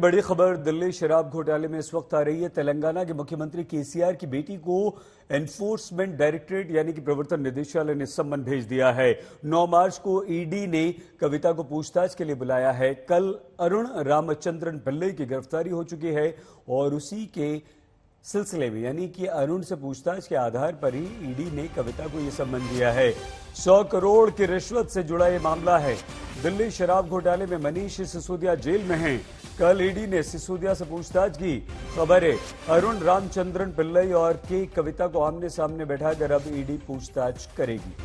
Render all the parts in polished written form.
बड़ी खबर दिल्ली शराब घोटाले में इस वक्त आ रही है। तेलंगाना के मुख्यमंत्री केसीआर की बेटी को एनफोर्समेंट डायरेक्टरेट यानी कि प्रवर्तन निदेशालय ने सम्मन भेज दिया है। 9 मार्च को ईडी ने कविता को पूछताछ के लिए बुलाया है। कल अरुण रामचंद्रन पिल्लई की गिरफ्तारी हो चुकी है और उसी के सिलसिले में यानी कि अरुण से पूछताछ के आधार पर ही ईडी ने कविता को यह सम्मन दिया है। 100 करोड़ की रिश्वत से जुड़ा यह मामला है। दिल्ली शराब घोटाले में मनीष सिसोदिया जेल में हैं। कल ईडी ने सिसोदिया से पूछताछ की। खबर है अरुण रामचंद्रन पिल्लई और के कविता को आमने सामने बैठाकर अब ईडी पूछताछ करेगी।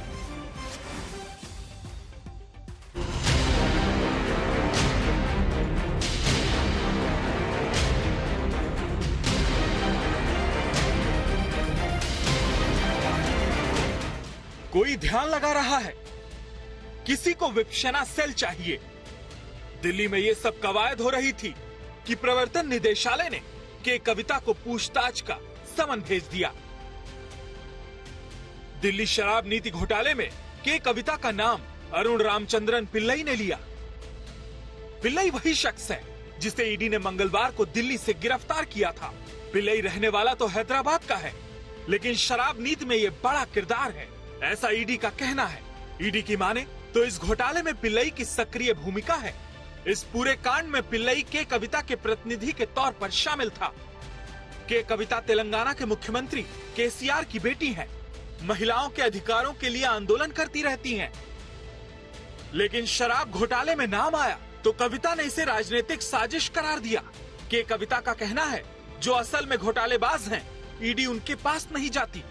कोई ध्यान लगा रहा है, किसी को विपक्षना सेल चाहिए। दिल्ली में यह सब कवायद हो रही थी कि प्रवर्तन निदेशालय ने के कविता को पूछताछ का समन भेज दिया। दिल्ली शराब नीति घोटाले में के कविता का नाम अरुण रामचंद्रन पिल्लई ने लिया। पिल्लई वही शख्स है जिसे ईडी ने मंगलवार को दिल्ली से गिरफ्तार किया था। पिल्लई रहने वाला तो हैदराबाद का है, लेकिन शराब नीति में यह बड़ा किरदार है, ऐसा ईडी का कहना है। ईडी की माने तो इस घोटाले में पिल्लई की सक्रिय भूमिका है। इस पूरे कांड में पिल्लई के कविता के प्रतिनिधि के तौर पर शामिल था। के कविता तेलंगाना के मुख्यमंत्री केसीआर की बेटी है। महिलाओं के अधिकारों के लिए आंदोलन करती रहती हैं। लेकिन शराब घोटाले में नाम आया तो कविता ने इसे राजनीतिक साजिश करार दिया। के कविता का कहना है जो असल में घोटालेबाज हैं, ईडी उनके पास नहीं जाती।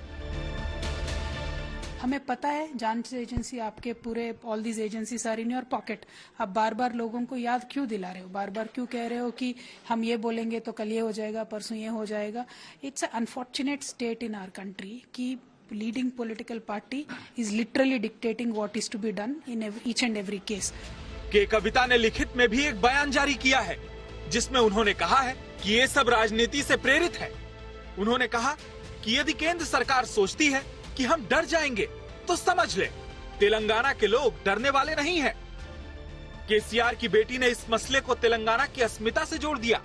हमें पता है जांच एजेंसी आपके पूरे all these agencies are in your pocket. आप बार बार लोगों को याद क्यों दिला रहे हो, बार बार क्यों कह रहे हो कि हम ये बोलेंगे तो कल ये हो जाएगा, परसों ये हो जाएगा। It's a unfortunate state in our country कि leading political party is literally dictating what is to be done in each and every case. K Kavitha ने लिखित में भी एक बयान जारी किया है जिसमें उन्होंने कहा है कि ये सब राजनीति से प्रेरित है। उन्होंने कहा कि यदि केंद्र सरकार सोचती है कि हम डर जाएंगे तो समझ ले, तेलंगाना के लोग डरने वाले नहीं हैं। केसीआर की बेटी ने इस मसले को तेलंगाना की अस्मिता से जोड़ दिया।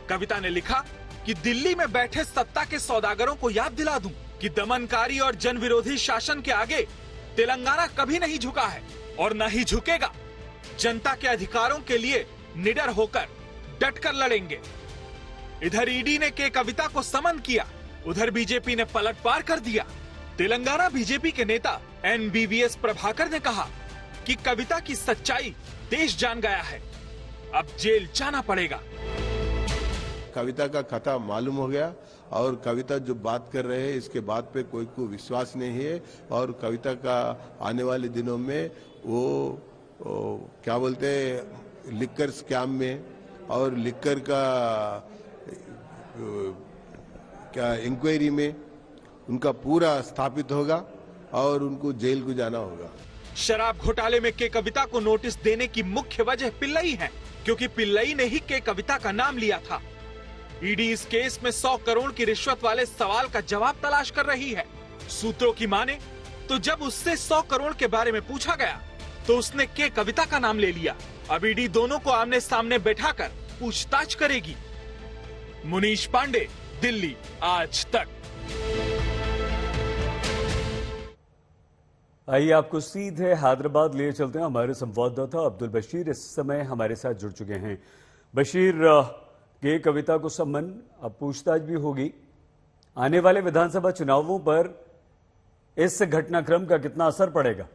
कविता ने लिखा कि दिल्ली में बैठे सत्ता के सौदागरों को याद दिला दूं कि दमनकारी और जन विरोधी शासन के आगे तेलंगाना कभी नहीं झुका है और न ही झुकेगा। जनता के अधिकारों के लिए निडर होकर डटकर लड़ेंगे। इधर ईडी ने के कविता को समन किया, उधर बीजेपी ने पलटवार कर दिया। तेलंगाना बीजेपी के नेता NBVS प्रभाकर ने कहा कि कविता की सच्चाई देश जान गया है, अब जेल जाना पड़ेगा। कविता का कथा मालूम हो गया और कविता जो बात कर रहे हैं इसके बात पे कोई को विश्वास नहीं है। और कविता का आने वाले दिनों में वो क्या बोलते हैं लिक्कर स्कैम में और लिक्कर का क्या इंक्वायरी में उनका पूरा स्थापित होगा और उनको जेल को जाना होगा। शराब घोटाले में के कविता को नोटिस देने की मुख्य वजह पिल्लई है, क्योंकि पिल्लई ने ही के कविता का नाम लिया था। ईडी इस केस में 100 करोड़ की रिश्वत वाले सवाल का जवाब तलाश कर रही है। सूत्रों की माने तो जब उससे 100 करोड़ के बारे में पूछा गया तो उसने के कविता का नाम ले लिया। अब ईडी दोनों को आमने सामने बैठाकर पूछताछ करेगी। मुनीश पांडे, दिल्ली, आज तक। आइए आपको सीधे हैदराबाद ले चलते हैं। हमारे संवाददाता अब्दुल बशीर इस समय हमारे साथ जुड़ चुके हैं। बशीर, के कविता को सम्मन, अब पूछताछ भी होगी। आने वाले विधानसभा चुनावों पर इस घटनाक्रम का कितना असर पड़ेगा?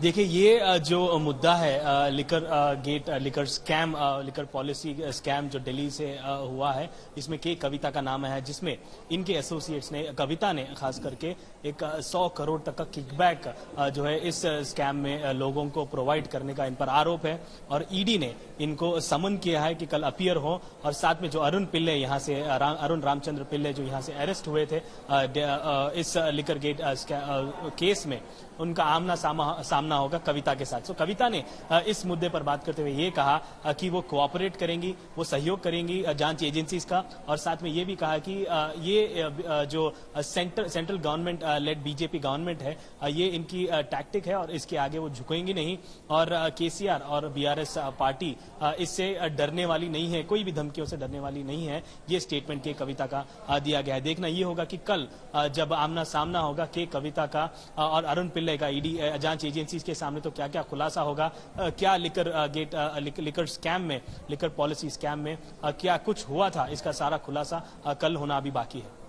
देखिए, ये जो मुद्दा है liquor scam, liquor policy scam जो दिल्ली से हुआ है, इसमें के कविता का नाम है, जिसमें इनके एसोसिएट्स ने, कविता ने खास करके एक 100 करोड़ तक का किकबैक जो है इस स्कैम में लोगों को प्रोवाइड करने का इन पर आरोप है। और ईडी ने इनको समन किया है कि कल अपीयर हो। और साथ में जो अरुण पिल्ले यहाँ से अरुण रामचंद्र पिल्ले जो यहाँ से अरेस्ट हुए थे इस लिकर गेट केस में, उनका आमना सामना सामना होगा कविता के साथ। तो कविता ने इस मुद्दे पर बात करते हुए ये कहा कि वो कोऑपरेट करेंगी, वो सहयोग करेंगी जांच एजेंसीज का, और साथ में ये भी कहा कि ये जो central government led BJP government है, ये इनकी टैक्टिक है और इसके आगे वो झुकेंगी नहीं, और केसीआर और बीआरएस पार्टी इससे डरने वाली नहीं है, कोई भी धमकियों से डरने वाली नहीं है। ये स्टेटमेंट के कविता का दिया गया है। देखना ये होगा कि कल जब आमना सामना होगा के कविता का और अरुण पिल्लई का ईडी जांच एजेंसीज के सामने, तो क्या क्या खुलासा होगा, क्या लिकर स्कैम में, लिकर पॉलिसी स्कैम में क्या कुछ हुआ था, इसका सारा खुलासा कल होना अभी बाकी है।